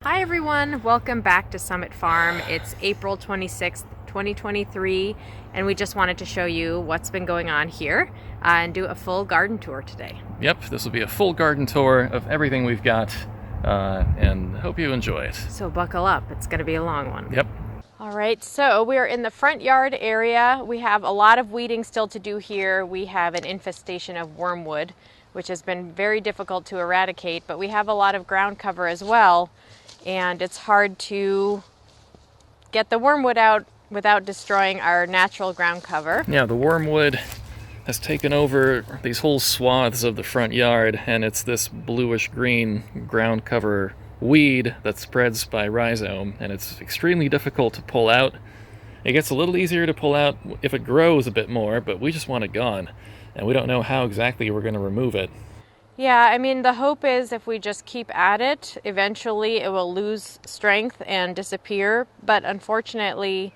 Hi everyone, welcome back to Summit Farm. It's April 26th, 2023, and we just wanted to show you what's been going on here and do a full garden tour today. Yep, this will be a full garden tour of everything we've got, and hope you enjoy it. So buckle up, it's going to be a long one. Yep. All right, so we are in the front yard area. We have a lot of weeding still to do here. We have an infestation of wormwood, which has been very difficult to eradicate, but we have a lot of ground cover as well. And it's hard to get the wormwood out without destroying our natural ground cover. Yeah, the wormwood has taken over these whole swaths of the front yard, and it's this bluish-green ground cover weed that spreads by rhizome, and it's extremely difficult to pull out. It gets a little easier to pull out if it grows a bit more, but we just want it gone, and we don't know how exactly we're going to remove it. Yeah, I mean, the hope is if we just keep at it, eventually it will lose strength and disappear. But unfortunately,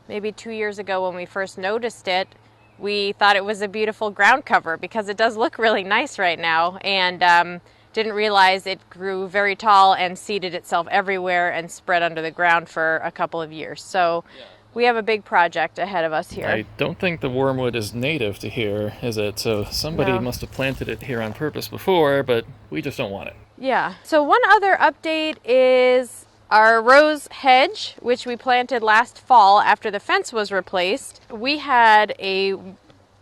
maybe 2 years ago when we first noticed it, we thought it was a beautiful ground cover because it does look really nice right now, and didn't realize it grew very tall and seeded itself everywhere and spread under the ground for a couple of years. So we have a big project ahead of us here. I don't think the wormwood is native to here, is it? So somebody must have planted it here on purpose before, but we just don't want it. Yeah. So one other update is our rose hedge, which we planted last fall after the fence was replaced. We had a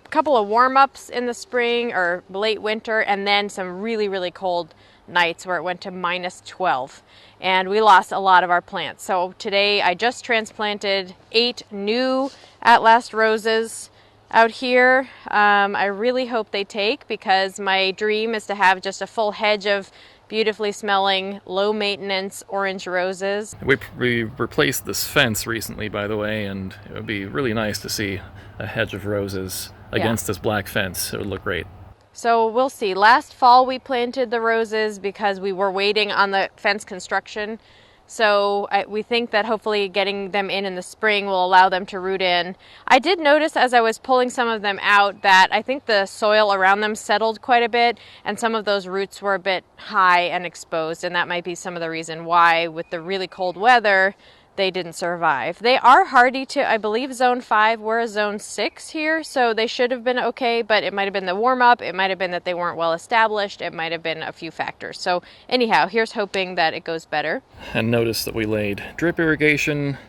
couple of warm-ups in the spring or late winter, and then some really, really cold nights where it went to -12, and we lost a lot of our plants. So today I just transplanted 8 new at last roses out here. I really hope they take, because my dream is to have just a full hedge of beautifully smelling, low maintenance orange roses. We replaced this fence recently, by the way, and it would be really nice to see a hedge of roses against this black fence. It would look great. So we'll see. Last fall we planted the roses because we were waiting on the fence construction. So we think that hopefully getting them in the spring will allow them to root in. I did notice as I was pulling some of them out that I think the soil around them settled quite a bit, and some of those roots were a bit high and exposed, and that might be some of the reason why, with the really cold weather, they didn't survive. They are hardy to, I believe, zone 5. We're a zone 6 here, so they should have been okay, but it might have been the warm-up, it might have been that they weren't well established, it might have been a few factors. So anyhow, here's hoping that it goes better. And notice that we laid drip irrigation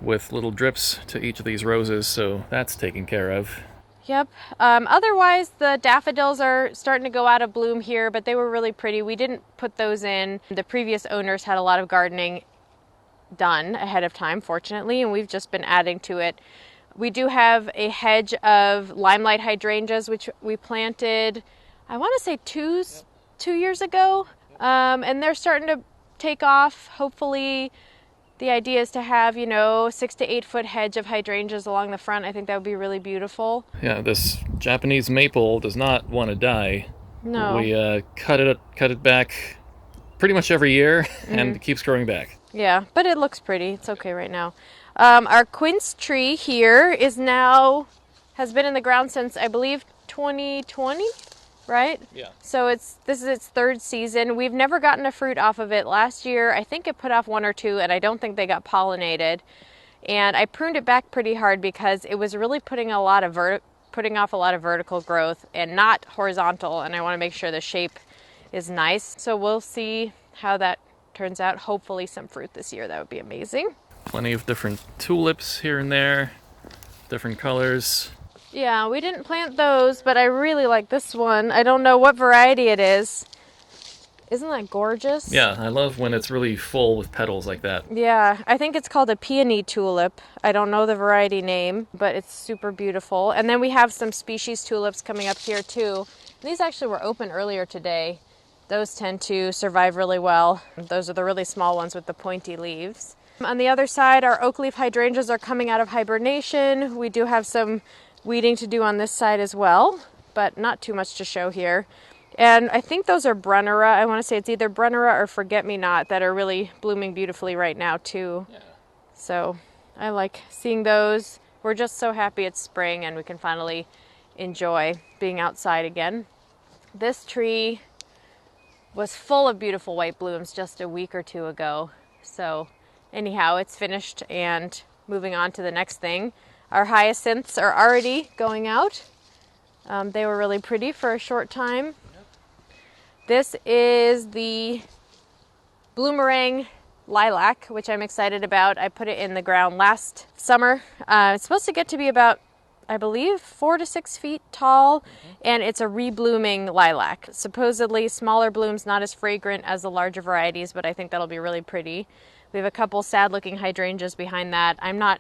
with little drips to each of these roses, so that's taken care of. Yep. Otherwise, the daffodils are starting to go out of bloom here, but they were really pretty. We didn't put those in. The previous owners had a lot of gardening done ahead of time, fortunately, and we've just been adding to it. We do have a hedge of limelight hydrangeas, which we planted, I want to say two years ago, and they're starting to take off. Hopefully, the idea is to have, 6 to 8 foot hedge of hydrangeas along the front. I think that would be really beautiful. Yeah, this Japanese maple does not want to die. No. We cut it back pretty much every year, and it keeps growing back. Yeah, but it looks pretty. It's okay right now. Our quince tree here has been in the ground since, I believe, 2020, right? Yeah. So this is its 3rd season. We've never gotten a fruit off of it. Last year, I think it put off 1 or 2, and I don't think they got pollinated. And I pruned it back pretty hard because it was really putting off a lot of vertical growth and not horizontal, and I want to make sure the shape is nice. So we'll see how that turns out. Hopefully some fruit this year. That would be amazing. Plenty of different tulips here and there, different colors. Yeah, we didn't plant those, but I really like this one. I don't know what variety it is. Isn't that gorgeous? Yeah, I love when it's really full with petals like that. Yeah, I think it's called a peony tulip. I don't know the variety name, but it's super beautiful. And then we have some species tulips coming up here too. These actually were open earlier today. Those tend to survive really well. Those are the really small ones with the pointy leaves. On the other side, our oak leaf hydrangeas are coming out of hibernation. We do have some weeding to do on this side as well, but not too much to show here. And I think those are Brunnera. I want to say it's either Brunnera or Forget-Me-Not that are really blooming beautifully right now too. Yeah. So I like seeing those. We're just so happy it's spring and we can finally enjoy being outside again. This tree was full of beautiful white blooms just a week or two ago. So anyhow, it's finished and moving on to the next thing. Our hyacinths are already going out. They were really pretty for a short time. This is the Bloomerang lilac, which I'm excited about. I put it in the ground last summer. It's supposed to get to be about, I believe, 4 to 6 feet tall, and it's a reblooming lilac. Supposedly smaller blooms, not as fragrant as the larger varieties, but I think that'll be really pretty. We have a couple sad-looking hydrangeas behind that. I'm not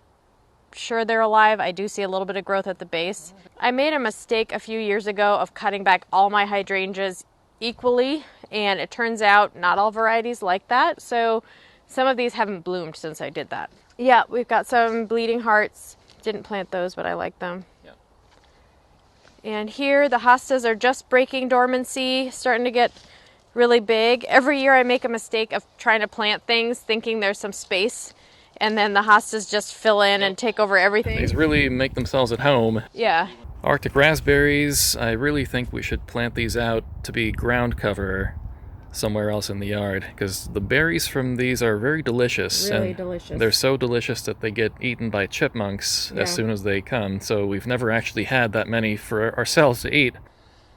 sure they're alive. I do see a little bit of growth at the base. I made a mistake a few years ago of cutting back all my hydrangeas equally, and it turns out not all varieties like that. So some of these haven't bloomed since I did that. Yeah, we've got some bleeding hearts. Didn't plant those, but I like them. Yeah. And here the hostas are just breaking dormancy, starting to get really big. Every year I make a mistake of trying to plant things thinking there's some space, and then the hostas just fill in and take over everything. These really make themselves at home. Yeah. Arctic raspberries, I really think we should plant these out to be ground cover somewhere else in the yard, because the berries from these are very delicious. Really and delicious. They're so delicious that they get eaten by chipmunks as soon as they come, so we've never actually had that many for ourselves to eat.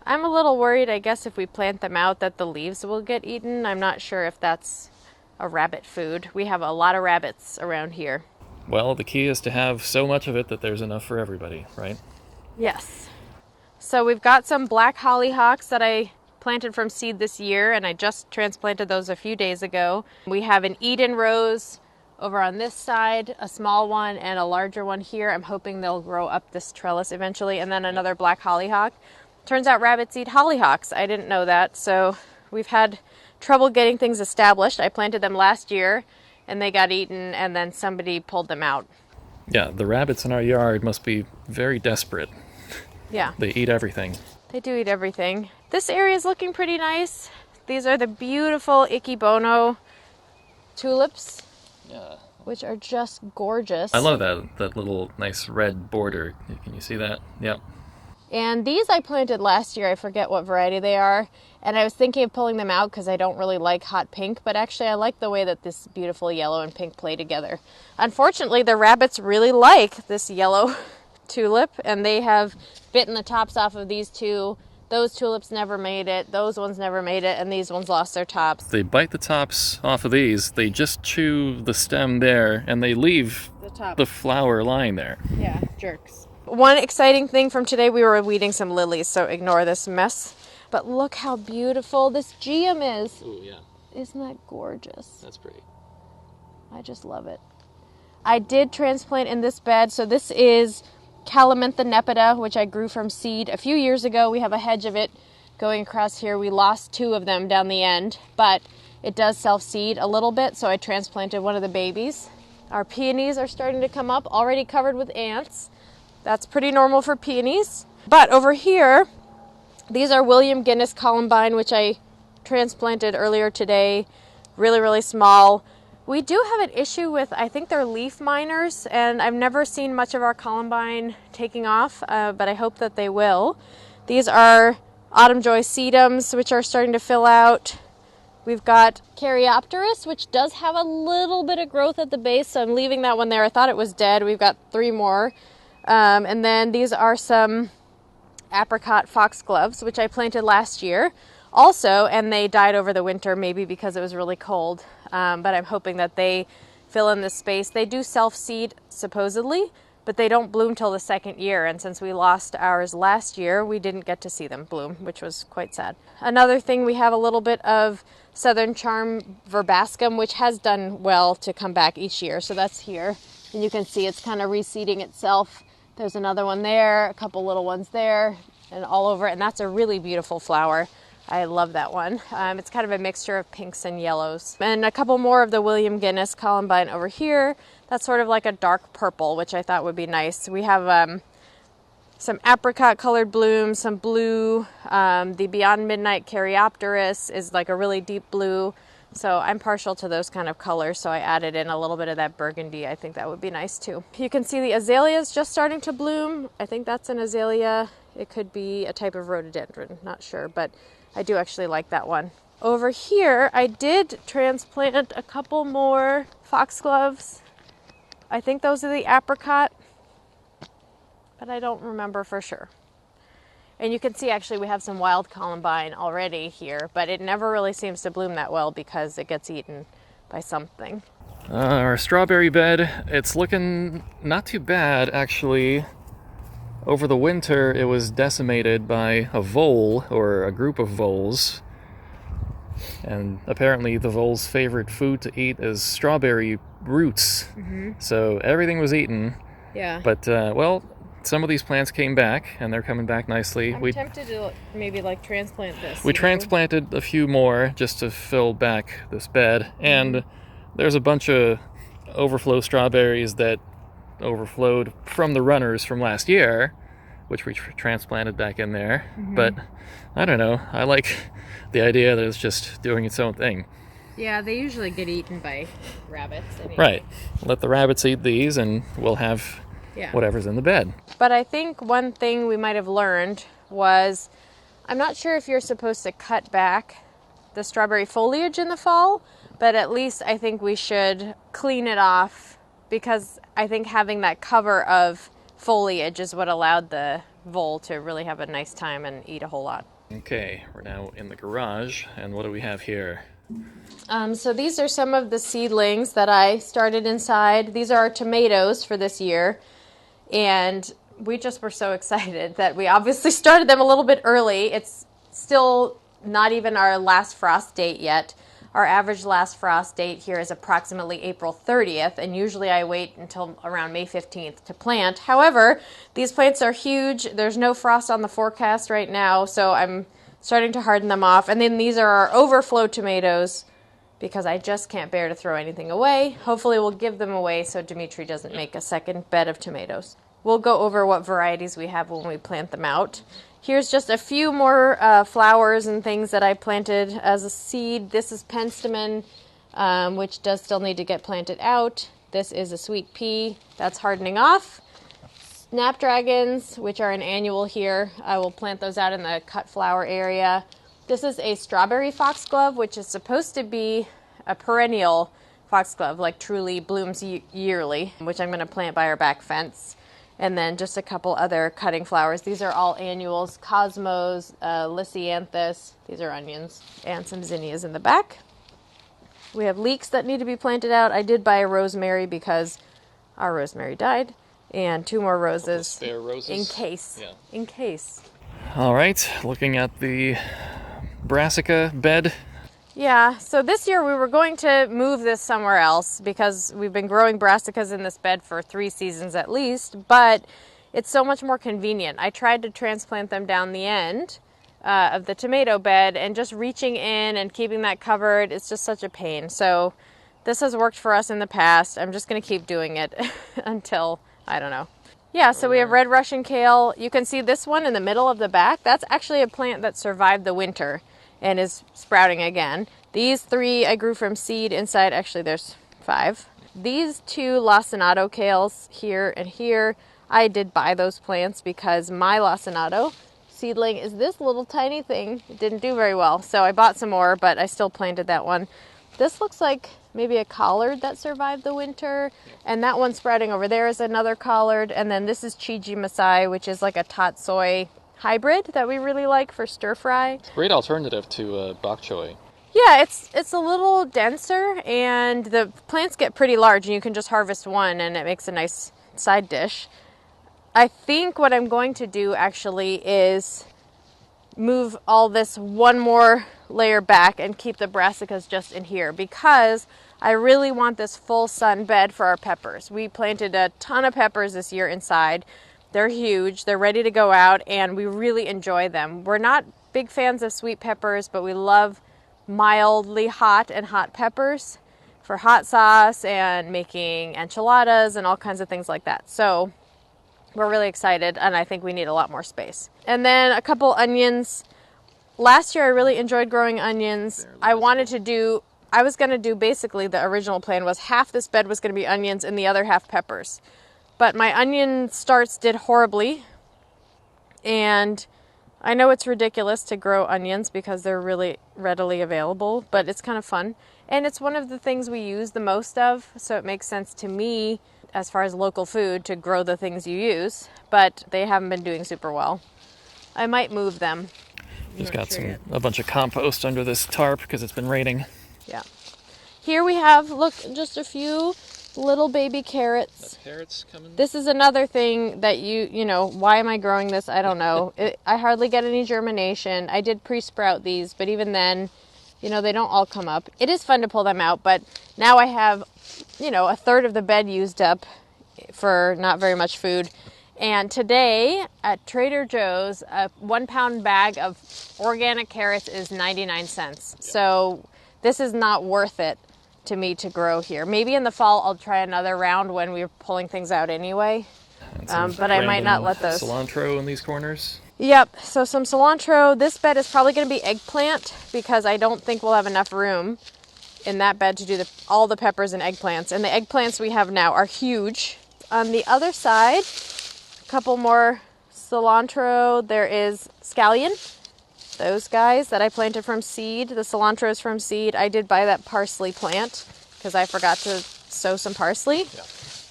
I'm a little worried, I guess, if we plant them out that the leaves will get eaten. I'm not sure if that's a rabbit food. We have a lot of rabbits around here. Well, the key is to have so much of it that there's enough for everybody, right? Yes. So we've got some black hollyhocks that I planted from seed this year, and I just transplanted those a few days ago. We have an Eden rose over on this side, a small one and a larger one here. I'm hoping they'll grow up this trellis eventually, and then another black hollyhock. Turns out rabbits eat hollyhocks. I didn't know that, so we've had trouble getting things established. I planted them last year and they got eaten, and then somebody pulled them out. Yeah, the rabbits in our yard must be very desperate. Yeah. They eat everything. They do eat everything. This area is looking pretty nice. These are the beautiful Ikebono tulips, which are just gorgeous. I love that little nice red border. Can you see that? Yep. And these I planted last year. I forget what variety they are. And I was thinking of pulling them out because I don't really like hot pink, but actually I like the way that this beautiful yellow and pink play together. Unfortunately, the rabbits really like this yellow tulip, and they have bitten the tops off of these two. Those tulips never made it, those ones never made it, and these ones lost their tops. They bite the tops off of these, they just chew the stem there, and they leave the flower lying there. Yeah, jerks. One exciting thing from today, we were weeding some lilies, so ignore this mess. But look how beautiful this geum is. Ooh, yeah. Isn't that gorgeous? That's pretty. I just love it. I did transplant in this bed, so this is Calamintha nepeta, which I grew from seed a few years ago. We have a hedge of it going across here. We lost 2 of them down the end, but it does self-seed a little bit, so I transplanted one of the babies. Our peonies are starting to come up, already covered with ants. That's pretty normal for peonies. But over here, these are William Guinness columbine, which I transplanted earlier today. Really, really small. We do have an issue with, I think they're leaf miners, and I've never seen much of our columbine taking off, but I hope that they will. These are Autumn Joy sedums, which are starting to fill out. We've got Caryopteris, which does have a little bit of growth at the base, so I'm leaving that one there. I thought it was dead. We've got 3 more. And then these are some apricot foxgloves, which I planted last year also, and they died over the winter, maybe because it was really cold. But I'm hoping that they fill in this space. They do self-seed, supposedly, but they don't bloom till the 2nd year. And since we lost ours last year, we didn't get to see them bloom, which was quite sad. Another thing, we have a little bit of Southern Charm verbascum, which has done well to come back each year. So that's here. And you can see it's kind of reseeding itself. There's another one there, a couple little ones there, and all over. And that's a really beautiful flower. I love that one. It's kind of a mixture of pinks and yellows. And a couple more of the William Guinness columbine over here. That's sort of like a dark purple, which I thought would be nice. We have some apricot colored blooms, some blue. The Beyond Midnight Caryopteris is like a really deep blue. So I'm partial to those kind of colors, so I added in a little bit of that burgundy. I think that would be nice too. You can see the azaleas just starting to bloom. I think that's an azalea. It could be a type of rhododendron, not sure, but I do actually like that one. Over here, I did transplant a couple more foxgloves. I think those are the apricot, but I don't remember for sure. And you can see actually we have some wild columbine already here, but it never really seems to bloom that well because it gets eaten by something. Our strawberry bed, it's looking not too bad actually. Over the winter, it was decimated by a vole, or a group of voles. And apparently the vole's favorite food to eat is strawberry roots. Mm-hmm. So everything was eaten. Yeah. But, well, some of these plants came back, and they're coming back nicely. I'm tempted to maybe like transplant this. We transplanted a few more just to fill back this bed. And there's a bunch of overflow strawberries that overflowed from the runners from last year, which we transplanted back in there. But I don't know, I like the idea that it's just doing its own thing. Yeah, they usually get eaten by rabbits anyway. Right, let the rabbits eat these and we'll have whatever's in the bed. But I think one thing we might have learned was, I'm not sure if you're supposed to cut back the strawberry foliage in the fall, but at least I think we should clean it off, because I think having that cover of foliage is what allowed the vole to really have a nice time and eat a whole lot. Okay, we're now in the garage, and what do we have here? So these are some of the seedlings that I started inside. These are our tomatoes for this year, and we just were so excited that we obviously started them a little bit early. It's still not even our last frost date yet. Our average last frost date here is approximately April 30th, and usually I wait until around May 15th to plant. However, these plants are huge. There's no frost on the forecast right now, so I'm starting to harden them off. And then these are our overflow tomatoes, because I just can't bear to throw anything away. Hopefully we'll give them away so Dimitri doesn't make a second bed of tomatoes. We'll go over what varieties we have when we plant them out. Here's just a few more flowers and things that I planted as a seed. This is penstemon, which does still need to get planted out. This is a sweet pea that's hardening off. Snapdragons, which are an annual here, I will plant those out in the cut flower area. This is a strawberry foxglove, which is supposed to be a perennial foxglove, like truly blooms yearly, which I'm going to plant by our back fence. And then just a couple other cutting flowers. These are all annuals, cosmos, lisianthus. These are onions, and some zinnias in the back. We have leeks that need to be planted out. I did buy a rosemary because our rosemary died, and 2 more roses, spare roses in case. Yeah. In case. All right, looking at the brassica bed. Yeah, so this year we were going to move this somewhere else because we've been growing brassicas in this bed for 3 seasons at least, but it's so much more convenient. I tried to transplant them down the end of the tomato bed, and just reaching in and keeping that covered, it's just such a pain. So this has worked for us in the past. I'm just going to keep doing it until, I don't know. Yeah, so we have red Russian kale. You can see this one in the middle of the back. That's actually a plant that survived the winter and is sprouting again. These 3 I grew from seed inside. Actually, there's 5. These 2 lacinato kales here and here, I did buy those plants because my lacinato seedling is this little tiny thing. It didn't do very well, so I bought some more, but I still planted that one. This looks like maybe a collard that survived the winter, and that one sprouting over there is another collard. And then this is Chiji Masai, which is like a tatsoi hybrid that we really like for stir fry. Great alternative to bok choy. Yeah, it's a little denser, and the plants get pretty large, and you can just harvest one, and it makes a nice side dish. I think what I'm going to do actually is move all this one more layer back and keep the brassicas just in here, because I really want this full sun bed for our peppers. We planted a ton of peppers this year inside. They're huge, they're ready to go out, and we really enjoy them. We're not big fans of sweet peppers, but we love mildly hot and hot peppers for hot sauce and making enchiladas and all kinds of things like that. So we're really excited, and I think we need a lot more space. And then a couple onions. Last year I really enjoyed growing onions. I was going to do basically, the original plan was half this bed was going to be onions and the other half peppers. But my onion starts did horribly, and I know it's ridiculous to grow onions because they're really readily available, but it's kind of fun. And it's one of the things we use the most of, so it makes sense to me, as far as local food, to grow the things you use, but they haven't been doing super well. I might move them. Just got a bunch of compost under this tarp because it's been raining. Yeah. Here we have, look, just a few little baby carrots. Carrots coming. This is another thing that why am I growing this? I don't know. I hardly get any germination. I did pre-sprout these, but even then, they don't all come up. It is fun to pull them out, but now I have, a third of the bed used up for not very much food. And today at Trader Joe's, a 1 pound bag of organic carrots is 99 cents. Yep. So this is not worth it to me to grow here. Maybe in the fall I'll try another round when we're pulling things out anyway. But I might not let those. Cilantro in these corners. Yep, so some cilantro. This bed is probably going to be eggplant because I don't think we'll have enough room in that bed to do all the peppers and eggplants. And the eggplants we have now are huge. On the other side, a couple more cilantro. There is scallion. Those guys that I planted from seed. The cilantro is from seed. I did buy that parsley plant because I forgot to sow some parsley. Yeah.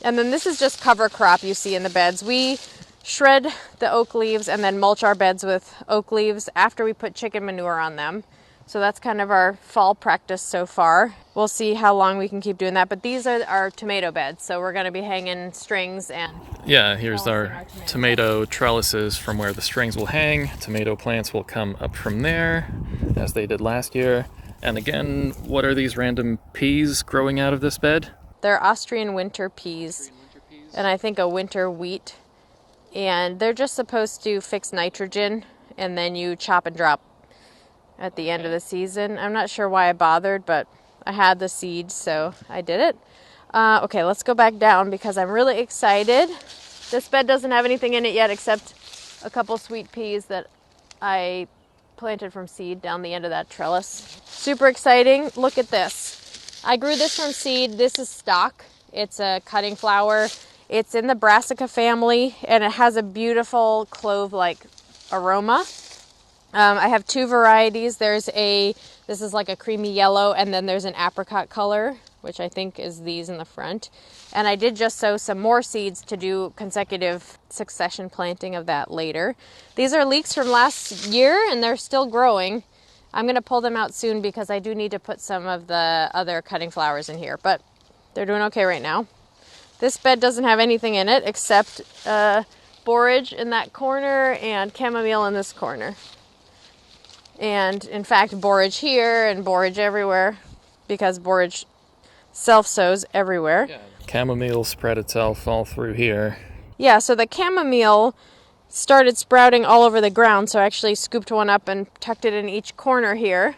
And then this is just cover crop you see in the beds. We shred the oak leaves and then mulch our beds with oak leaves after we put chicken manure on them. So that's kind of our fall practice so far. We'll see how long we can keep doing that. But these are our tomato beds. So we're going to be hanging strings and... Yeah, here's our tomato trellises from where the strings will hang. Tomato plants will come up from there, as they did last year. And again, what are these random peas growing out of this bed? They're Austrian winter peas. And I think a winter wheat. And they're just supposed to fix nitrogen, and then you chop and drop at the end of the season. I'm not sure why I bothered, but I had the seeds, so I did it. Okay, let's go back down because I'm really excited. This bed doesn't have anything in it yet except a couple sweet peas that I planted from seed down the end of that trellis. Super exciting. Look at this. I grew this from seed. This is stock. It's a cutting flower. It's in the Brassica family, and it has a beautiful clove-like aroma. I have two varieties. This is like a creamy yellow, and then there's an apricot color, which I think is these in the front. And I did just sow some more seeds to do consecutive succession planting of that later. These are leeks from last year, and they're still growing. I'm going to pull them out soon because I do need to put some of the other cutting flowers in here, but they're doing okay right now. This bed doesn't have anything in it except borage in that corner and chamomile in this corner. And in fact, borage here and borage everywhere because borage self-sows everywhere. Yeah. Chamomile spread itself all through here. Yeah, so the chamomile started sprouting all over the ground, so I actually scooped one up and tucked it in each corner here.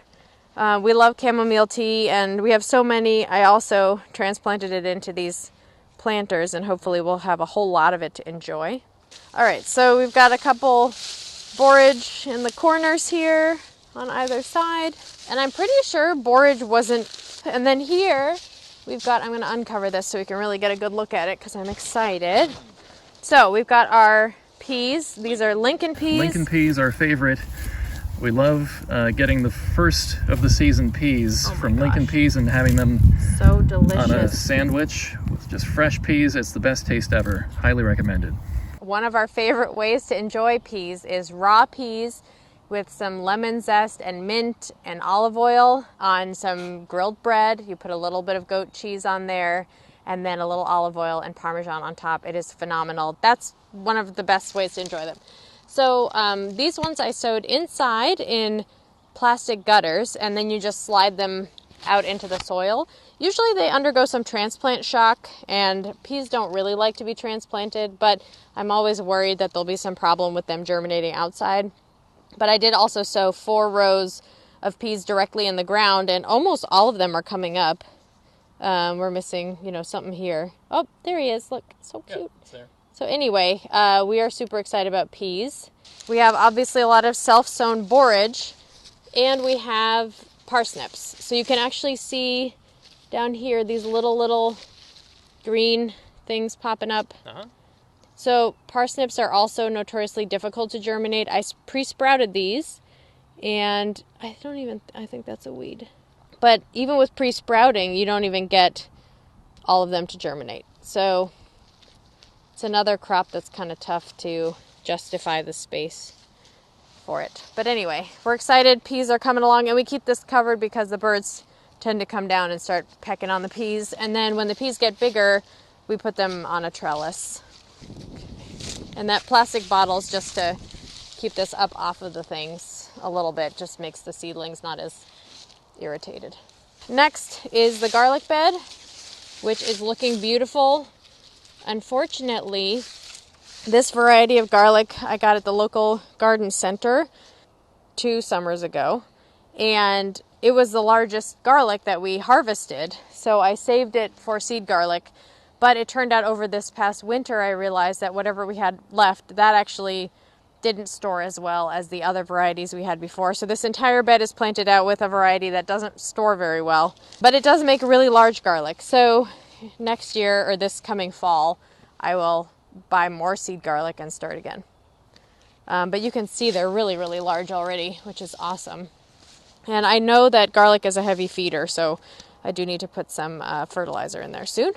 We love chamomile tea, and we have so many. I also transplanted it into these planters, and hopefully we'll have a whole lot of it to enjoy. All right, so we've got a couple borage in the corners here on either side, and I'm pretty sure borage wasn't. And then here we've got, I'm going to uncover this so we can really get a good look at it because I'm excited. So we've got our peas. These are Lincoln peas. Lincoln peas, our favorite. We love getting the first of the season peas from Lincoln peas and having them so delicious on a sandwich with just fresh peas. It's the best taste ever. Highly recommended. One of our favorite ways to enjoy peas is raw peas with some lemon zest and mint and olive oil on some grilled bread. You put a little bit of goat cheese on there and then a little olive oil and Parmesan on top. It is phenomenal. That's one of the best ways to enjoy them. So these ones I sowed inside in plastic gutters, and then you just slide them out into the soil. Usually they undergo some transplant shock, and peas don't really like to be transplanted, but I'm always worried that there'll be some problem with them germinating outside. But I did also sow 4 rows of peas directly in the ground, and almost all of them are coming up. We're missing, something here. Oh, there he is. Look, so cute. Yeah, it's there. So anyway, we are super excited about peas. We have obviously a lot of self-sown borage, and we have parsnips. So you can actually see down here these little green things popping up. Uh-huh. So parsnips are also notoriously difficult to germinate. I pre-sprouted these, and I think that's a weed. But even with pre-sprouting, you don't even get all of them to germinate. So it's another crop that's kind of tough to justify the space for it. But anyway, we're excited. Peas are coming along, and we keep this covered because the birds tend to come down and start pecking on the peas. And then when the peas get bigger, we put them on a trellis. And that plastic bottle's just to keep this up off of the things a little bit, just makes the seedlings not as irritated. Next is the garlic bed, which is looking beautiful. Unfortunately, this variety of garlic I got at the local garden center 2 summers ago, and it was the largest garlic that we harvested, so I saved it for seed garlic. But it turned out over this past winter, I realized that whatever we had left, that actually didn't store as well as the other varieties we had before. So this entire bed is planted out with a variety that doesn't store very well, but it does make really large garlic. So next year, or this coming fall, I will buy more seed garlic and start again. But you can see they're really, really large already, which is awesome. And I know that garlic is a heavy feeder, so I do need to put some fertilizer in there soon.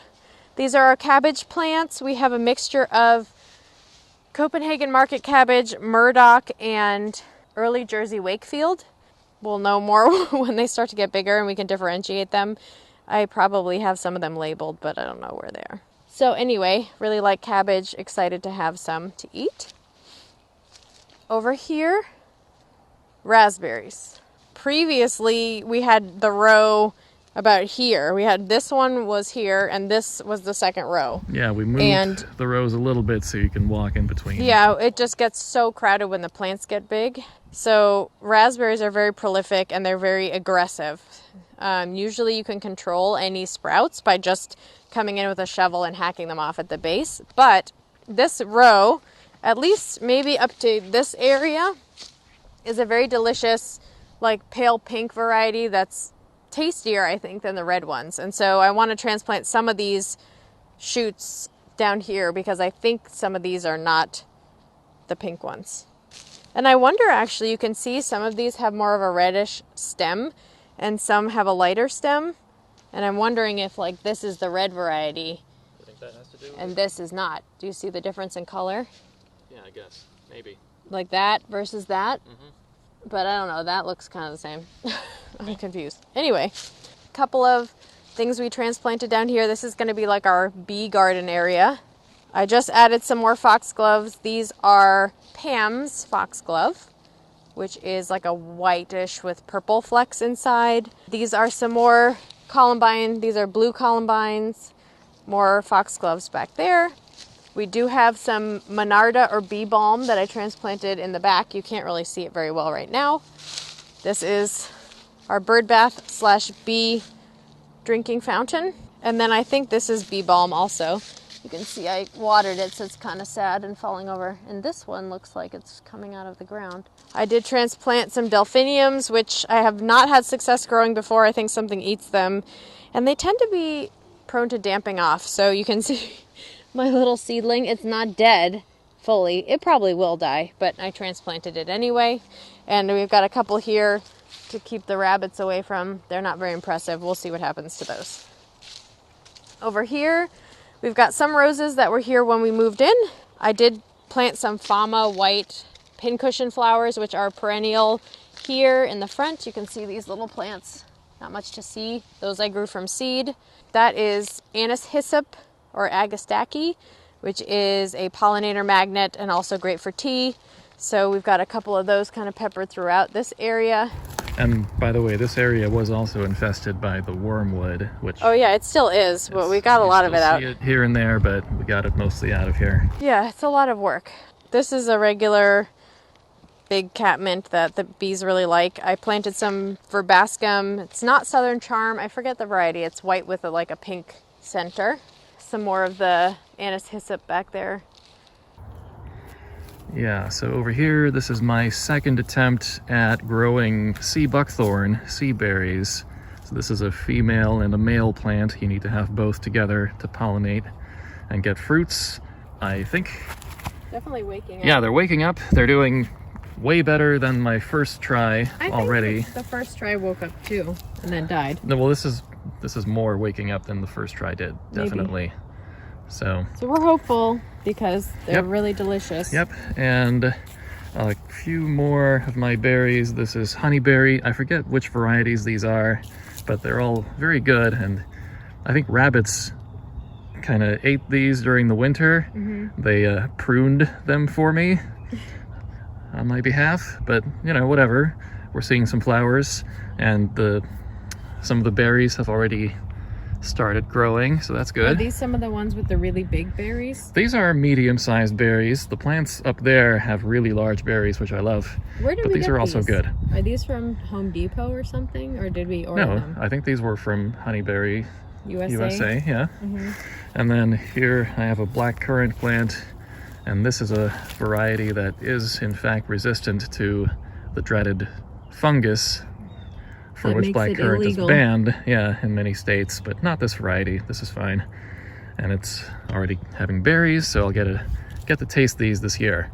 These are our cabbage plants. We have a mixture of Copenhagen market cabbage, Murdoch, and early Jersey Wakefield. We'll know more when they start to get bigger and we can differentiate them. I probably have some of them labeled, but I don't know where they are. So anyway, really like cabbage, excited to have some to eat. Over here, raspberries. Previously, we had the row about here. We had this one was here, and this was the second row. Yeah, we moved the rows a little bit so you can walk in between. Yeah, it just gets so crowded when the plants get big. So raspberries are very prolific and they're very aggressive. Usually you can control any sprouts by just coming in with a shovel and hacking them off at the base. But this row, at least maybe up to this area, is a very delicious, like pale pink variety that's tastier, I think, than the red ones. And so I want to transplant some of these shoots down here because I think some of these are not the pink ones. And I wonder, actually, you can see some of these have more of a reddish stem and some have a lighter stem. And I'm wondering if, like, this is the red variety I think that has to do with and this is not. Do you see the difference in color? Yeah, I guess. Maybe. Like that versus that? Mm-hmm. But I don't know, that looks kind of the same. I'm confused. Anyway, a couple of things we transplanted down here. This is going to be like our bee garden area. I just added some more foxgloves. These are Pam's foxglove, which is like a whitish with purple flecks inside. These are some more columbine. These are blue columbines. More foxgloves back there. We do have some Monarda or bee balm that I transplanted in the back. You can't really see it very well right now. This is our bird bath / bee drinking fountain. And then I think this is bee balm also. You can see I watered it, so it's kind of sad and falling over. And this one looks like it's coming out of the ground. I did transplant some delphiniums, which I have not had success growing before. I think something eats them. And they tend to be prone to damping off. So you can see my little seedling, it's not dead fully. It probably will die, but I transplanted it anyway. And we've got a couple here to keep the rabbits away from. They're not very impressive. We'll see what happens to those. Over here, we've got some roses that were here when we moved in. I did plant some Fama white pincushion flowers, which are perennial here in the front. You can see these little plants. Not much to see. Those I grew from seed. That is anise hyssop, or Agastache, which is a pollinator magnet and also great for tea. So we've got a couple of those kind of peppered throughout this area. And by the way, this area was also infested by the wormwood, which... Oh yeah, it still is, but we got a lot of it out. You see it here and there, but we got it mostly out of here. Yeah, it's a lot of work. This is a regular big catmint that the bees really like. I planted some verbascum. It's not Southern Charm. I forget the variety. It's white with like a pink center. Some more of the anise hyssop back there. Yeah, so over here, this is my second attempt at growing sea buckthorn, sea berries. So this is a female and a male plant. You need to have both together to pollinate and get fruits. I think. Definitely waking up. Yeah, they're waking up. They're doing way better than my first try already. I think the first try woke up too and then died. No, well, this is more waking up than the first try did, definitely. Maybe. So we're hopeful because they're really delicious. Yep, and a few more of my berries. This is honeyberry. I forget which varieties these are, but they're all very good, and I think rabbits kind of ate these during the winter. They pruned them for me on my behalf, but you know, whatever. We're seeing some flowers, and some of the berries have already started growing, so that's good. Are these some of the ones with the really big berries? These are medium-sized berries. The plants up there have really large berries, which I love. Where did we get these? Are also good. Are these from Home Depot or something, or did we order them? No, I think these were from Honeyberry USA, yeah. And then here I have a blackcurrant plant, and this is a variety that is in fact resistant to the dreaded fungus for that which makes blackcurrant is banned, in many states, but not this variety. This is fine, and it's already having berries, so I'll get to taste these this year.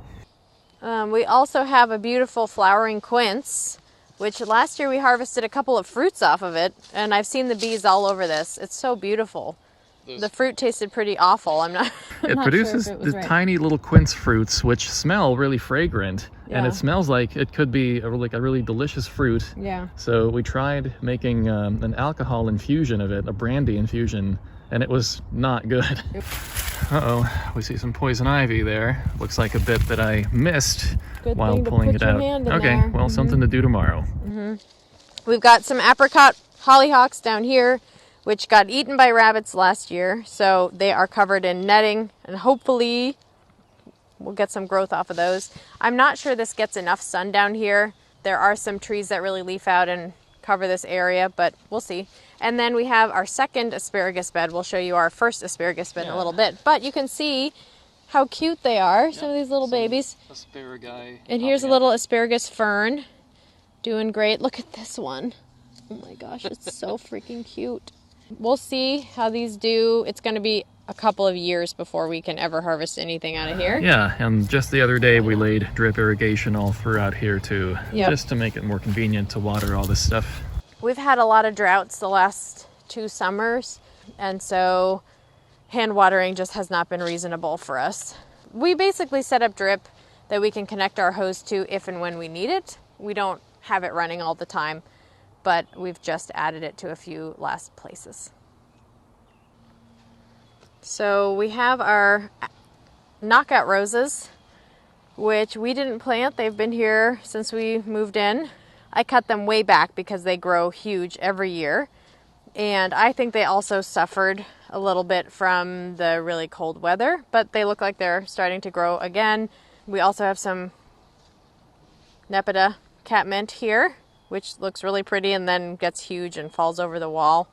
We also have a beautiful flowering quince, which last year we harvested a couple of fruits off of it, and I've seen the bees all over this. It's so beautiful. The fruit tasted pretty awful. It produces the tiny little quince fruits, which smell really fragrant, and it smells like it could be a really delicious fruit. Yeah. So we tried making an alcohol infusion of it, a brandy infusion, and it was not good. Uh-oh, we see some poison ivy there. Looks like a bit that I missed while pulling it out. Okay, well, something to do tomorrow. We've got some apricot hollyhocks down here, which got eaten by rabbits last year, so they are covered in netting, and hopefully we'll get some growth off of those. I'm not sure this gets enough sun down here. There are some trees that really leaf out and cover this area, but we'll see. And then we have our second asparagus bed. We'll show you our first asparagus bed in a little bit, but you can see how cute they are, some of these little babies. Asparagus. And here's a little asparagus fern, doing great. Look at this one. Oh my gosh, it's so freaking cute. We'll see how these do. It's going to be a couple of years before we can ever harvest anything out of here. Yeah, and just the other day we laid drip irrigation all throughout here too, just to make it more convenient to water all this stuff. We've had a lot of droughts the last 2 summers, and so hand watering just has not been reasonable for us. We basically set up drip that we can connect our hose to if and when we need it. We don't have it running all the time, but we've just added it to a few last places. So we have our knockout roses, which we didn't plant. They've been here since we moved in. I cut them way back because they grow huge every year. And I think they also suffered a little bit from the really cold weather, but they look like they're starting to grow again. We also have some Nepeta catmint here, which looks really pretty and then gets huge and falls over the wall.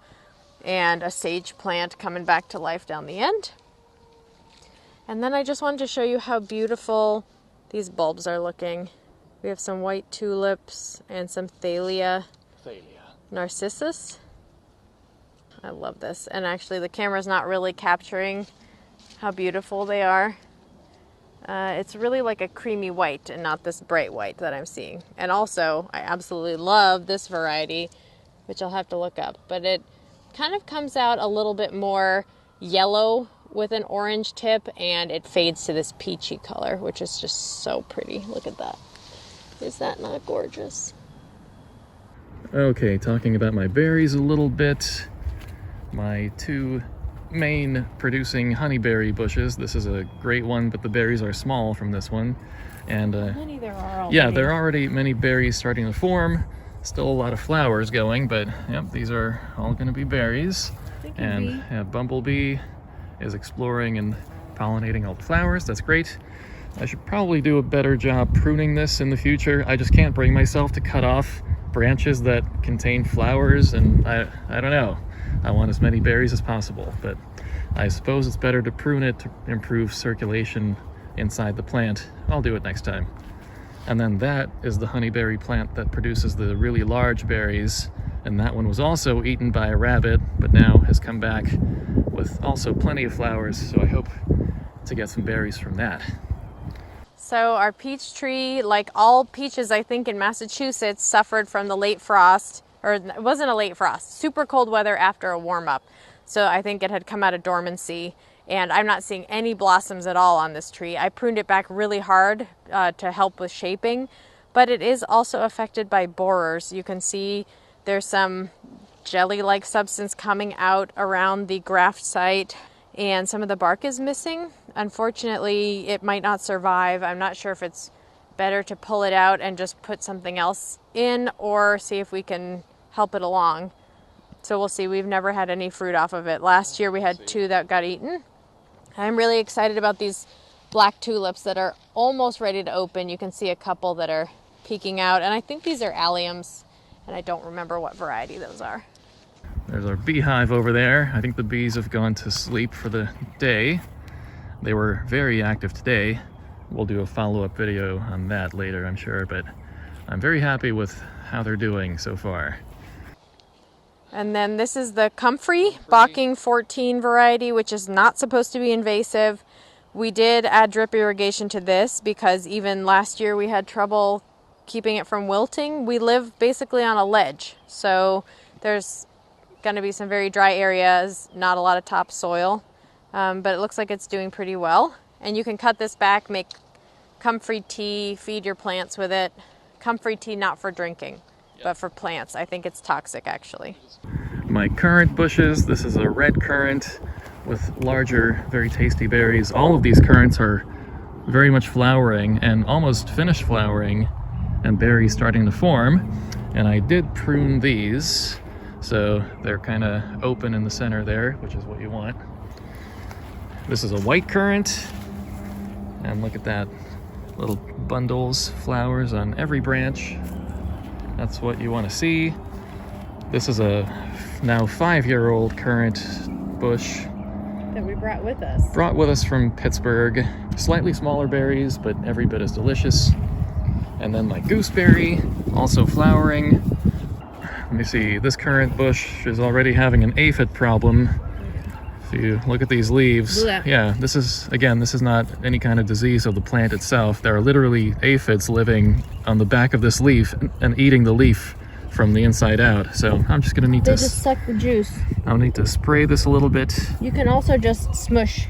And a sage plant coming back to life down the end. And then I just wanted to show you how beautiful these bulbs are looking. We have some white tulips and some Thalia narcissus. I love this. And actually the camera's not really capturing how beautiful they are. It's really like a creamy white and not this bright white that I'm seeing. And also, I absolutely love this variety, which I'll have to look up. But it kind of comes out a little bit more yellow with an orange tip, and it fades to this peachy color, which is just so pretty. Look at that. Is that not gorgeous? Okay, talking about my berries a little bit. My 2 main producing honeyberry bushes. This is a great one, but the berries are small from this one. And many there are already. Yeah, there are already many berries starting to form. Still a lot of flowers going, but yep, these are all going to be berries. And Bumblebee is exploring and pollinating all the flowers. That's great. I should probably do a better job pruning this in the future. I just can't bring myself to cut off branches that contain flowers, and I don't know. I want as many berries as possible, but I suppose it's better to prune it to improve circulation inside the plant. I'll do it next time. And then that is the honeyberry plant that produces the really large berries, and that one was also eaten by a rabbit, but now has come back with also plenty of flowers, so I hope to get some berries from that. So our peach tree, like all peaches I think in Massachusetts, suffered from the late frost, or it wasn't a late frost, super cold weather after a warm up. So I think it had come out of dormancy, and I'm not seeing any blossoms at all on this tree. I pruned it back really hard to help with shaping, but it is also affected by borers. You can see there's some jelly-like substance coming out around the graft site, and some of the bark is missing. Unfortunately, it might not survive. I'm not sure if it's better to pull it out and just put something else in, or see if we can help it along. So we'll see. We've never had any fruit off of it. Last year we had 2 that got eaten. I'm really excited about these black tulips that are almost ready to open. You can see a couple that are peeking out, and I think these are alliums, and I don't remember what variety those are. There's our beehive over there. I think the bees have gone to sleep for the day. They were very active today. We'll do a follow-up video on that later, I'm sure, but I'm very happy with how they're doing so far. And then this is the Comfrey Bocking 14 variety, which is not supposed to be invasive. We did add drip irrigation to this because even last year we had trouble keeping it from wilting. We live basically on a ledge, so there's going to be some very dry areas, not a lot of topsoil, but it looks like it's doing pretty well. And you can cut this back, make comfrey tea, feed your plants with it. Comfrey tea not for drinking, but for plants. I think it's toxic actually. My currant bushes, this is a red currant with larger, very tasty berries. All of these currants are very much flowering and almost finished flowering, and berries starting to form. And I did prune these, so they're kind of open in the center there, which is what you want. This is a white currant, and look at that, little bundles, flowers on every branch. That's what you want to see. This is a now 5-year-old currant bush That we brought with us. Brought with us from Pittsburgh. Slightly smaller berries, but every bit as delicious. And then my gooseberry, also flowering. Let me see, this currant bush is already having an aphid problem. If you look at these leaves, yeah, this is not any kind of disease of the plant itself. There are literally aphids living on the back of this leaf and eating the leaf from the inside out. So I'm just gonna need They just suck the juice. I'll need to spray this a little bit. You can also just smush.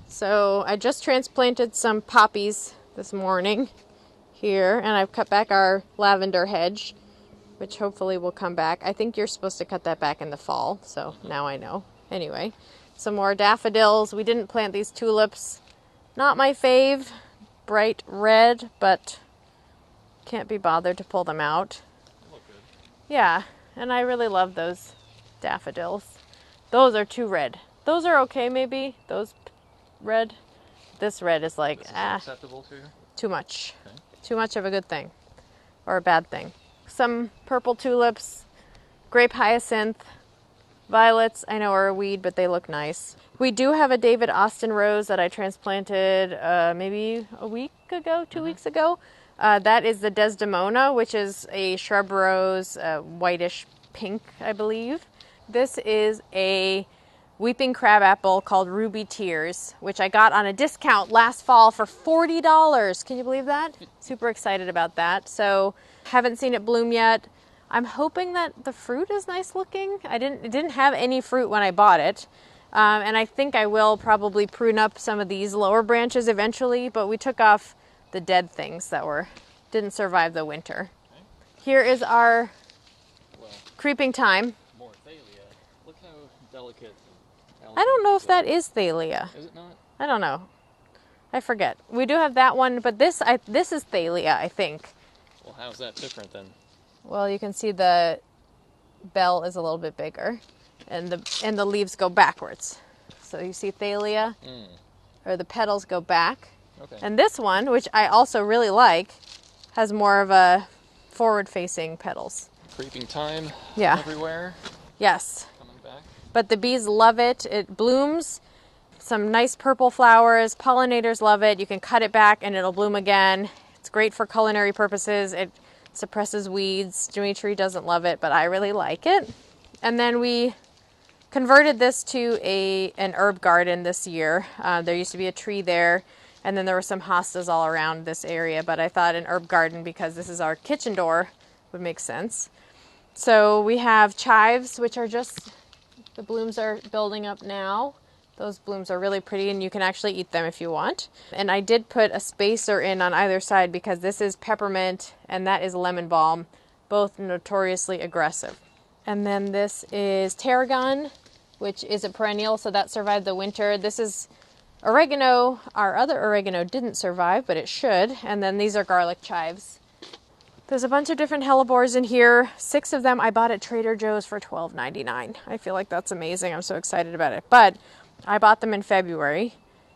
So I just transplanted some poppies this morning here, and I've cut back our lavender hedge, which hopefully will come back. I think you're supposed to cut that back in the fall, so now I know. Anyway, some more daffodils. We didn't plant these tulips. Not my fave, bright red, but can't be bothered to pull them out. They look good. Yeah, and I really love those daffodils. Those are too red. Those are okay maybe, those red. This red is like, acceptable to you? Too much. Okay. Too much of a good thing, or a bad thing. Some purple tulips, grape hyacinth, violets, I know are a weed, but they look nice. We do have a David Austin rose that I transplanted maybe a week ago, 2 weeks ago. That is the Desdemona, which is a shrub rose, whitish pink, I believe. This is a weeping crabapple called Ruby Tears, which I got on a discount last fall for $40. Can you believe that? Super excited about that. So haven't seen it bloom yet. I'm hoping that the fruit is nice looking. It didn't have any fruit when I bought it. And I think I will probably prune up some of these lower branches eventually, but we took off the dead things that didn't survive the winter. Okay. Here is our creeping thyme. More thalia. Look how delicate. I don't know if that is thalia. Is it not? I don't know. I forget. We do have that one, but this is thalia, I think. Well, how's that different then? Well, you can see the bell is a little bit bigger, and the leaves go backwards. So you see thalia, or the petals go back. Okay. And this one, which I also really like, has more of a forward-facing petals. Creeping thyme everywhere. Yes. Coming back. But the bees love it. It blooms. Some nice purple flowers. Pollinators love it. You can cut it back and it'll bloom again. It's great for culinary purposes. It suppresses weeds. Dimitri doesn't love it, but I really like it. And then we converted this to an herb garden this year. There used to be a tree there, and then there were some hostas all around this area, but I thought an herb garden, because this is our kitchen door, would make sense. So we have chives, which are just, the blooms are building up now. Those blooms are really pretty, and you can actually eat them if you want. And I did put a spacer in on either side because this is peppermint and that is lemon balm, both notoriously aggressive. And then this is tarragon, which is a perennial, so that survived the winter. This is oregano. Our other oregano didn't survive, but it should. And then these are garlic chives. There's a bunch of different hellebores in here. 6 of them I bought at Trader Joe's for $12.99. I feel like that's amazing. I'm so excited about it. But I bought them in February,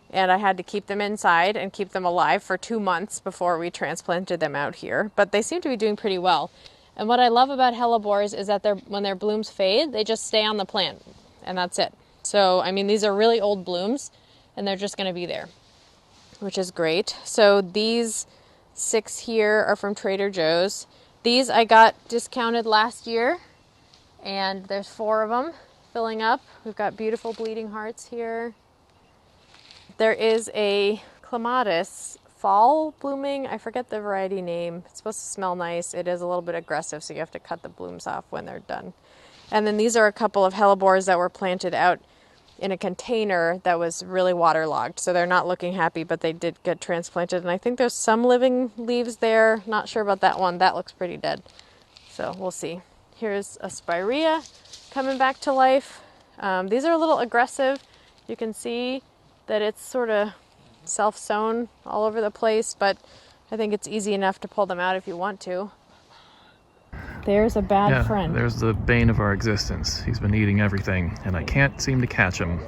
and I had to keep them inside and keep them alive for 2 months before we transplanted them out here. But they seem to be doing pretty well. And what I love about hellebores is that when their blooms fade, they just stay on the plant, and that's it. So, I mean, these are really old blooms, and they're just going to be there, which is great. So these 6 here are from Trader Joe's. These I got discounted last year, and there's 4 of them filling up. We've got beautiful bleeding hearts here. There is a clematis fall blooming. I forget the variety name. It's supposed to smell nice. It is a little bit aggressive, so you have to cut the blooms off when they're done. And then these are a couple of hellebores that were planted out in a container that was really waterlogged. So they're not looking happy, but they did get transplanted. And I think there's some living leaves there. Not sure about that one. That looks pretty dead. So we'll see. Here's a spirea coming back to life. These are a little aggressive. You can see that it's sort of self-sown all over the place, but I think it's easy enough to pull them out if you want to. There's a bad friend. There's the bane of our existence. He's been eating everything, and I can't seem to catch him.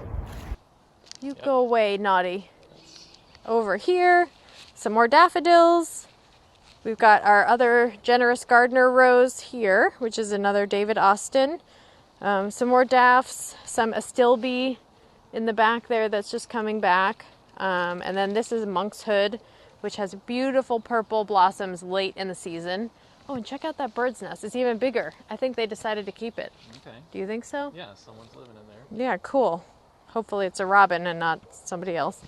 You go away, naughty. Over here, some more daffodils. We've got our other generous gardener rose here, which is another David Austin. Some more daffs, some astilbe in the back there that's just coming back. And then this is monk's hood, which has beautiful purple blossoms late in the season. Oh, and check out that bird's nest. It's even bigger. I think they decided to keep it. Okay. Do you think so? Yeah, someone's living in there. Yeah, cool. Hopefully it's a robin and not somebody else.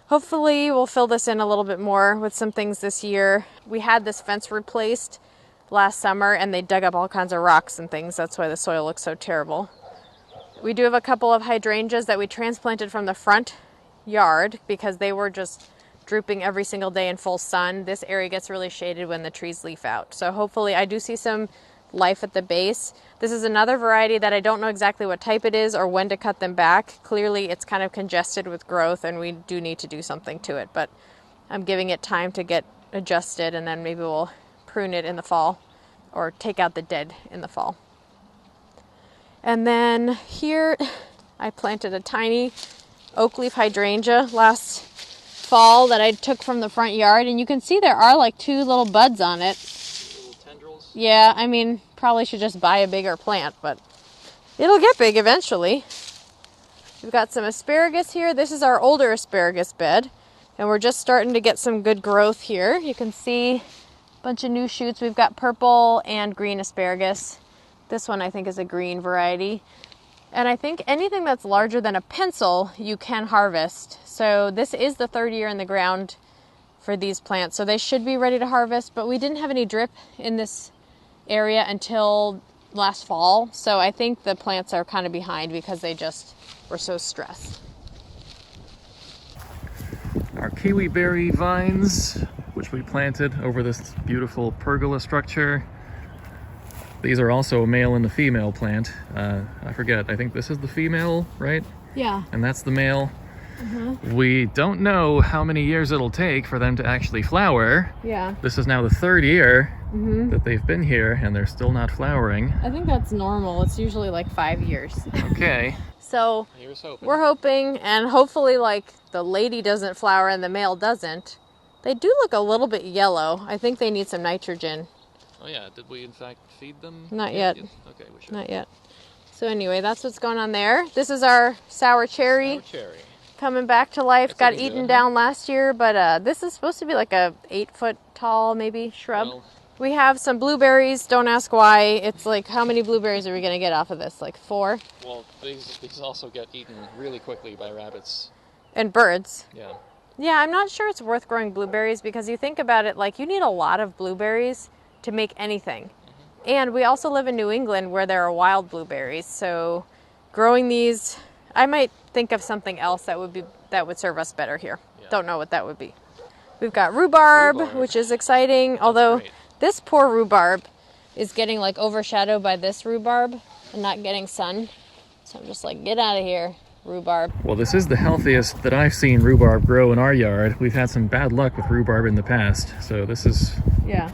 Hopefully we'll fill this in a little bit more with some things this year. We had this fence replaced last summer, and they dug up all kinds of rocks and things. That's why the soil looks so terrible. We do have a couple of hydrangeas that we transplanted from the front yard because they were just drooping every single day in full sun. This area gets really shaded when the trees leaf out. So hopefully I do see some life at the base. This is another variety that I don't know exactly what type it is or when to cut them back. Clearly it's kind of congested with growth and we do need to do something to it, but I'm giving it time to get adjusted, and then maybe we'll prune it in the fall or take out the dead in the fall. And then here I planted a tiny oak leaf hydrangea last fall that I took from the front yard, and you can see there are like 2 little buds on it. Little tendrils? Yeah, I mean, probably should just buy a bigger plant, but it'll get big eventually. We've got some asparagus here. This is our older asparagus bed, and we're just starting to get some good growth here. You can see a bunch of new shoots. We've got purple and green asparagus. This one I think is a green variety. And I think anything that's larger than a pencil you can harvest. So this is the 3rd year in the ground for these plants. So they should be ready to harvest, but we didn't have any drip in this area until last fall. So I think the plants are kind of behind because they just were so stressed. Our kiwi berry vines, which we planted over this beautiful pergola structure. These are also a male and a female plant. I forget, I think this is the female, right? Yeah. And that's the male. We don't know how many years it'll take for them to actually flower. Yeah. This is now the 3rd year that they've been here, and they're still not flowering. I think that's normal. It's usually like 5 years. Okay. So Here's hoping. we're hoping, and hopefully like the lady doesn't flower and the male doesn't. They do look a little bit yellow. I think they need some nitrogen. Oh yeah, did we in fact feed them? Not yet. Okay, we should. Not yet. So anyway, that's what's going on there. This is our sour cherry. Sour cherry. Coming back to life. That's Got looking eaten good, down last year, but this is supposed to be like a 8-foot tall maybe shrub. Well, We have some blueberries. Don't ask why. It's like, how many blueberries are we going to get off of this? Like 4? Well, these also get eaten really quickly by rabbits. And birds. Yeah. Yeah, I'm not sure it's worth growing blueberries because you think about it, like you need a lot of blueberries to make anything. And we also live in New England where there are wild blueberries. So growing these, I might think of something else that would serve us better here. Yeah. Don't know what that would be. We've got rhubarb, which is exciting. Although this poor rhubarb is getting like overshadowed by this rhubarb and not getting sun. So I'm just like, get out of here, rhubarb. Well, this is the healthiest that I've seen rhubarb grow in our yard. We've had some bad luck with rhubarb in the past, so this is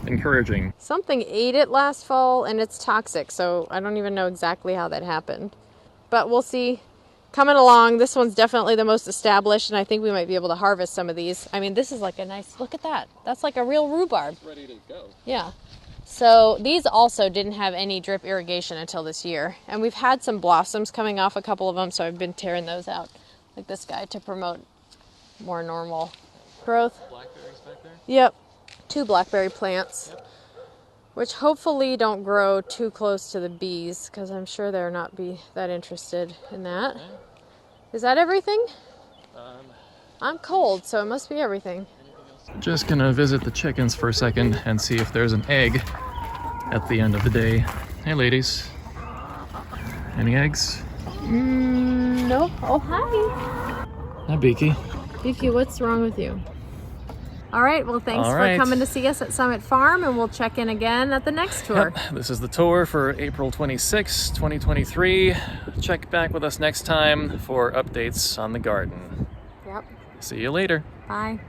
encouraging. Something ate it last fall and it's toxic, so I don't even know exactly how that happened. But we'll see. Coming along, this one's definitely the most established, and I think we might be able to harvest some of these. I mean, this is like a nice, look at that. That's like a real rhubarb. It's ready to go. Yeah. So these also didn't have any drip irrigation until this year. And we've had some blossoms coming off, a couple of them, so I've been tearing those out, like this guy, to promote more normal growth. Blackberries back there? Yep. 2 blackberry plants. Yep. Which hopefully don't grow too close to the bees, because I'm sure they're not be that interested in that. Okay. Is that everything? I'm cold, so it must be everything. Just gonna visit the chickens for a second and see if there's an egg at the end of the day. Hey ladies, any eggs? Nope. Oh, hi. Hi Beaky. Beaky, what's wrong with you? All right, well, thanks for coming to see us at Summit Farm, and we'll check in again at the next tour. Yep. This is the tour for April 26, 2023. Check back with us next time for updates on the garden. Yep. See you later. Bye.